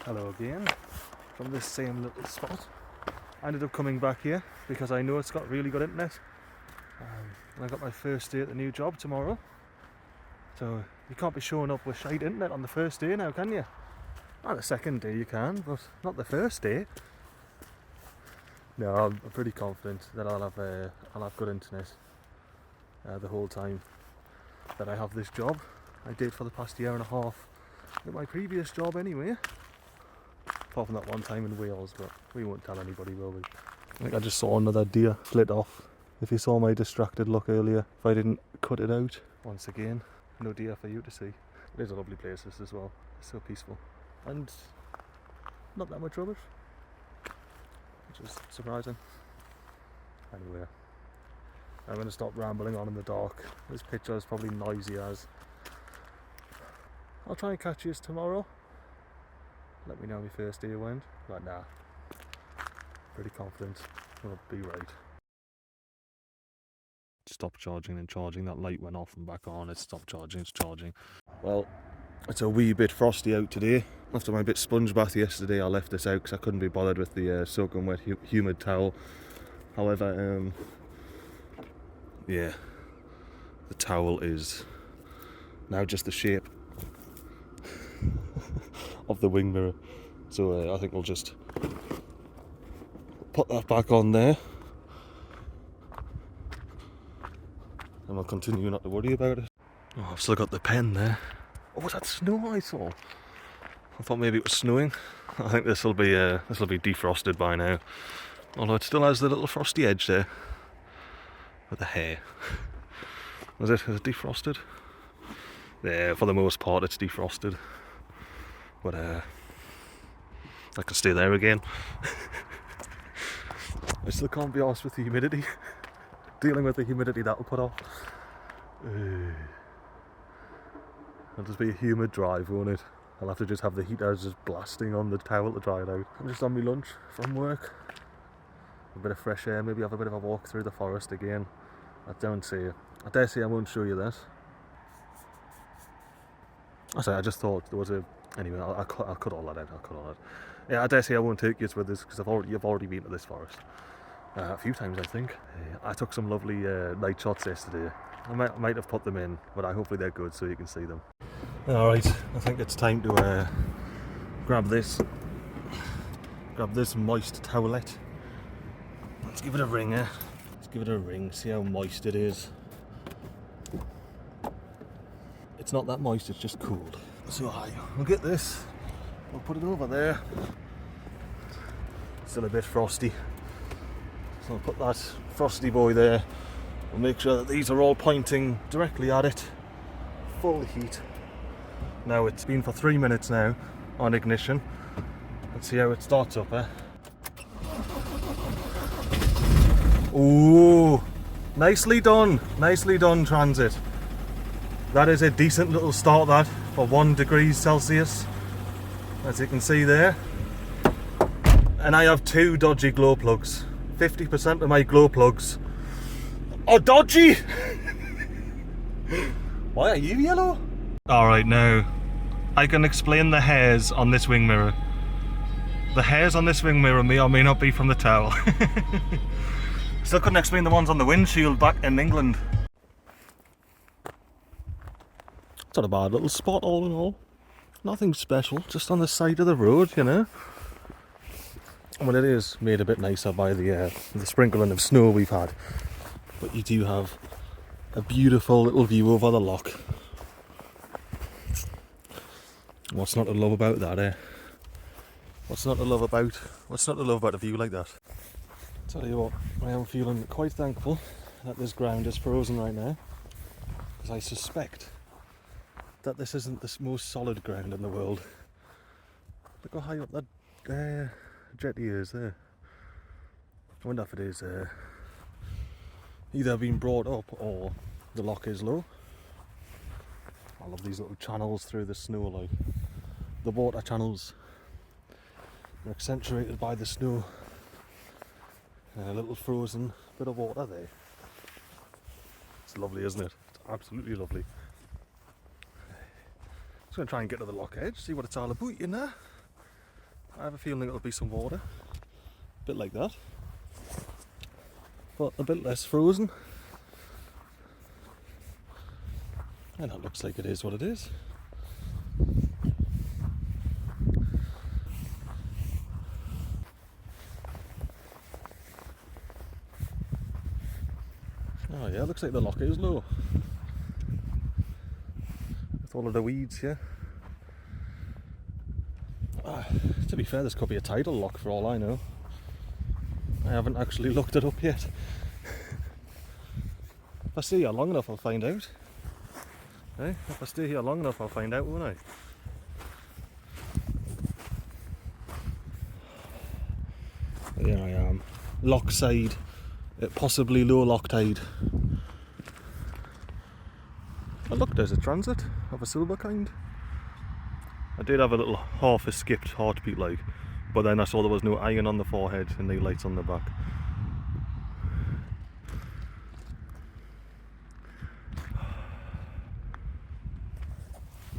Hello again from this same little spot. I ended up coming back here because I know it's got really good internet, and I got my first day at the new job tomorrow. So you can't be showing up with shite internet on the first day now, can you? On the second day you can, but not the first day. No, I'm pretty confident that I'll have good internet the whole time that I have this job. I did for the past year and a half at my previous job anyway. Apart from that one time in Wales, but we won't tell anybody, will we? I think I just saw another deer flit off. If you saw my distracted look earlier, if I didn't cut it out, once again, no deer for you to see. It is a lovely place this as well. It's so peaceful. And not that much rubbish, which is surprising. Anyway, I'm going to stop rambling on in the dark. This picture is probably noisy as. I'll try and catch you tomorrow. Let me know my first day went. But nah, pretty confident I'll be right. Stopped charging and charging. That light went off and back on. It stopped charging, it's charging. Well, it's a wee bit frosty out today. After my bit sponge bath yesterday, I left this out because I couldn't be bothered with the soaking wet humid towel. However, yeah, the towel is now just the shape of the wing mirror. So I think we'll just put that back on there and we'll continue not to worry about it. Oh, I've still got the pen there. Oh, was that snow I saw? I thought maybe it was snowing. I think this will be defrosted by now. Although it still has the little frosty edge there with the hair. Is it defrosted? Yeah, for the most part it's defrosted. But I can stay there again. I still can't be arsed with the humidity. Dealing with the humidity that'll put off. It'll just be a humid drive, won't it? I'll have to just have the heaters just blasting on the towel to dry it out. I'm just on my lunch from work. A bit of fresh air, maybe have a bit of a walk through the forest again. I dare say I won't show you this. I just thought there was a... Anyway, I'll cut all that out, Yeah, I dare say I won't take you with this because you've already been to this forest. A few times, I think. I took some lovely night shots yesterday. I might have put them in, but hopefully they're good so you can see them. Alright, I think it's time to grab this moist towelette. Let's give it a ring, Let's give it a ring, see how moist it is. It's not that moist, it's just cooled. So we'll get this, we'll put it over there. Still a bit frosty. So I'll put that frosty boy there. We'll make sure that these are all pointing directly at it. Full heat. Now it's been for 3 minutes now on ignition. Let's see how it starts up, Ooh, nicely done Transit. That is a decent little start, that, for 1 degree Celsius, as you can see there. And I have 2 dodgy glow plugs. 50% of my glow plugs are dodgy! Why are you yellow? Alright, now, I can explain the hairs on this wing mirror. The hairs on this wing mirror may or may not be from the towel. Still couldn't explain the ones on the windshield back in England. It's not a bad little spot all in all. Nothing special, just on the side of the road, you know. Well, it is made a bit nicer by the sprinkling of snow we've had. But you do have a beautiful little view over the loch. What's not to love about that, What's not to love about a view like that? Tell you what, I am feeling quite thankful that this ground is frozen right now, because I suspect that this isn't the most solid ground in the world. Look how high up that jetty is there. I wonder if it is either been brought up or the loch is low. I love these little channels through the snow, like the water channels. They're accentuated by the snow. And a little frozen bit of water there. It's lovely, isn't it? It's absolutely lovely. Just going to try and get to the loch edge, see what it's all about, you know. I have a feeling it'll be some water, a bit like that, but a bit less frozen. And it looks like it is what it is. Oh yeah, it looks like the lock is low. With all of the weeds here. To be fair, this could be a tidal lock for all I know. I haven't actually looked it up yet. If I stay here long enough, I'll find out. Eh? If I stay here long enough, I'll find out, won't I? There I am. Lock side. Possibly low lock tide. And look, there's a transit of a silver kind. I did have a little half escaped heartbeat like, but then I saw there was no iron on the forehead and the lights on the back.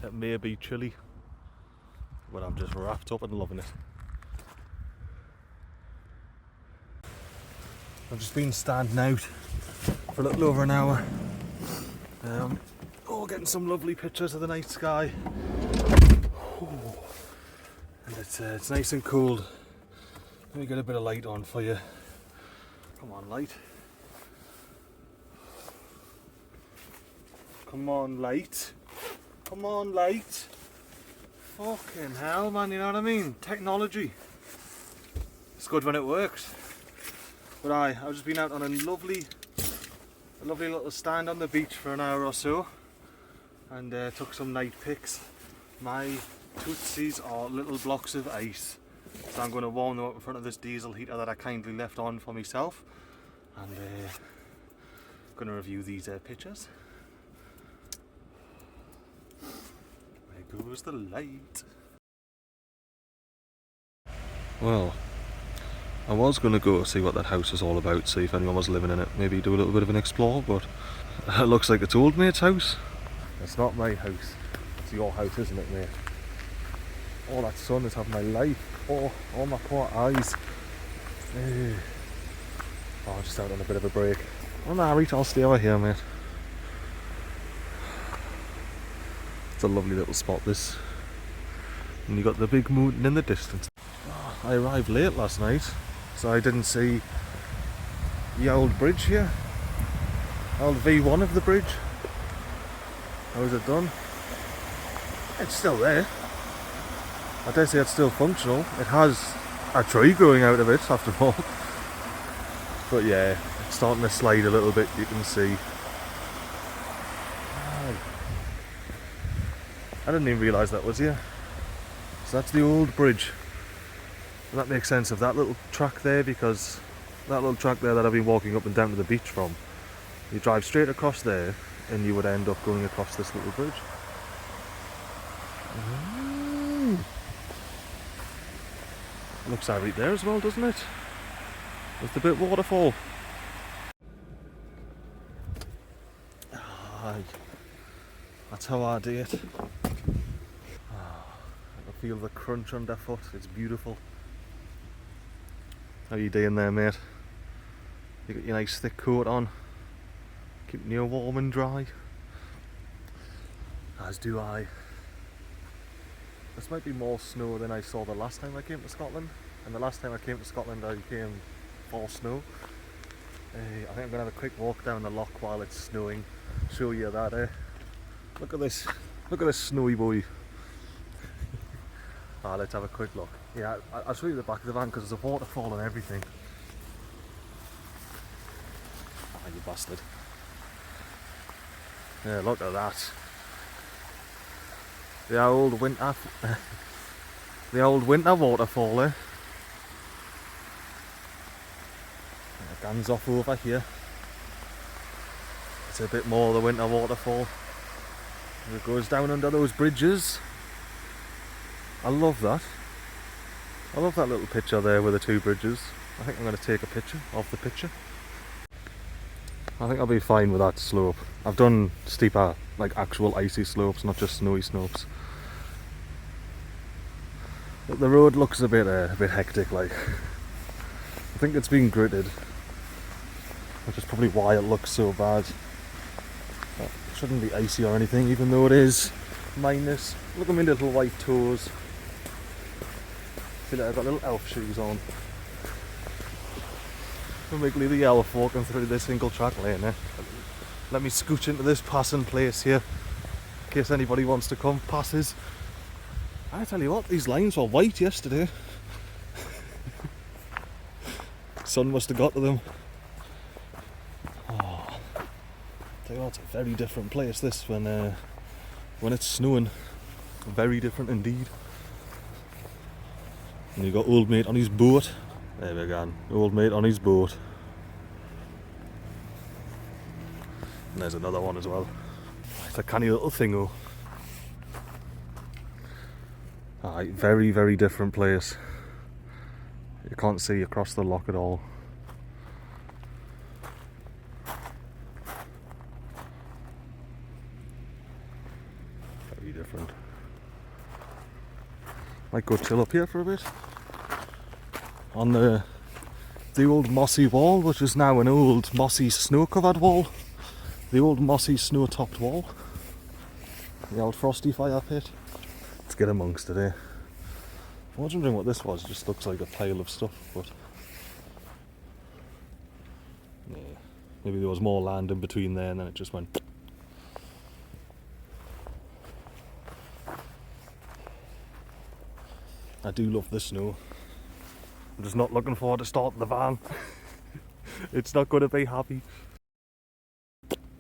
It may be chilly, but I'm just wrapped up and loving it. I've just been standing out for a little over an hour. Getting some lovely pictures of the night sky. And it's nice and cold. Let me get a bit of light on for you. Come on, light. Come on, light. Come on, light. Fucking hell, man, you know what I mean? Technology. It's good when it works. But I've just been out on a lovely little stand on the beach for an hour or so. And took some night pics. My tootsies are little blocks of ice, so I'm going to warm them up in front of this diesel heater that I kindly left on for myself, and going to review these pictures. There goes the light. Well, I was going to go see what that house was all about, see if anyone was living in it, maybe do a little bit of an explore, but it looks like it's old mate's house. It's not my house, it's your house, isn't it, mate? Oh, that sun is having my life. Oh, my poor eyes. Oh, just out on a bit of a break. Oh, nah, I'll stay over here, mate. It's a lovely little spot, this. And you got the big mountain in the distance. Oh, I arrived late last night, so I didn't see the old bridge here. Old V1 of the bridge. How is it done? It's still there. I dare say it's still functional. It has a tree growing out of it after all. But yeah, it's starting to slide a little bit, you can see. I didn't even realise that was here. So that's the old bridge. And that makes sense of that little track there, because that little track there that I've been walking up and down to the beach from, you drive straight across there and you would end up going across this little bridge. Looks alright there as well, doesn't it? There's the bit waterfall. That's how I do it. I feel the crunch underfoot, it's beautiful. How you doing there, mate? You got your nice thick coat on, keeping you warm and dry. As do I. This might be more snow than I saw the last time I came to Scotland, and the last time I came to Scotland I came for snow. I think I'm going to have a quick walk down the loch while it's snowing, show you that. Look at this snowy boy. Let's have a quick look. Yeah, I'll show you the back of the van because there's a waterfall and everything. You bastard. Yeah, look at that. The old winter waterfall there. Guns off over here. It's a bit more the winter waterfall. It goes down under those bridges. I love that. I love that little picture there with the two bridges. I think I'm going to take a picture of the picture. I think I'll be fine with that slope. I've done steeper, like actual icy slopes, not just snowy slopes. The road looks a bit hectic, like. I think it's been gritted, which is probably why it looks so bad. It shouldn't be icy or anything, even though it is minus. Look at my little white toes. I feel like I've got little elf shoes on. Miggly the elf walking through this single track lane there. Let me scooch into this passing place here, in case anybody wants to come passes. I tell you what, these lines were white yesterday. Sun must have got to them. Oh, tell you what, it's a very different place this when it's snowing. Very different indeed. And you got old mate on his boat. There we go, old mate on his boat. And there's another one as well. It's a canny little thingo. Aye, very, very different place. You can't see across the lock at all. Very different. Might go chill up here for a bit. On the old mossy wall, which is now an old mossy snow-covered wall. The old mossy snow-topped wall. The old frosty fire pit. Let's get amongst it here. I was wondering what this was. It just looks like a pile of stuff, but yeah, maybe there was more land in between there and then it just went. I do love the snow. I'm just not looking forward to starting the van. It's not going to be happy.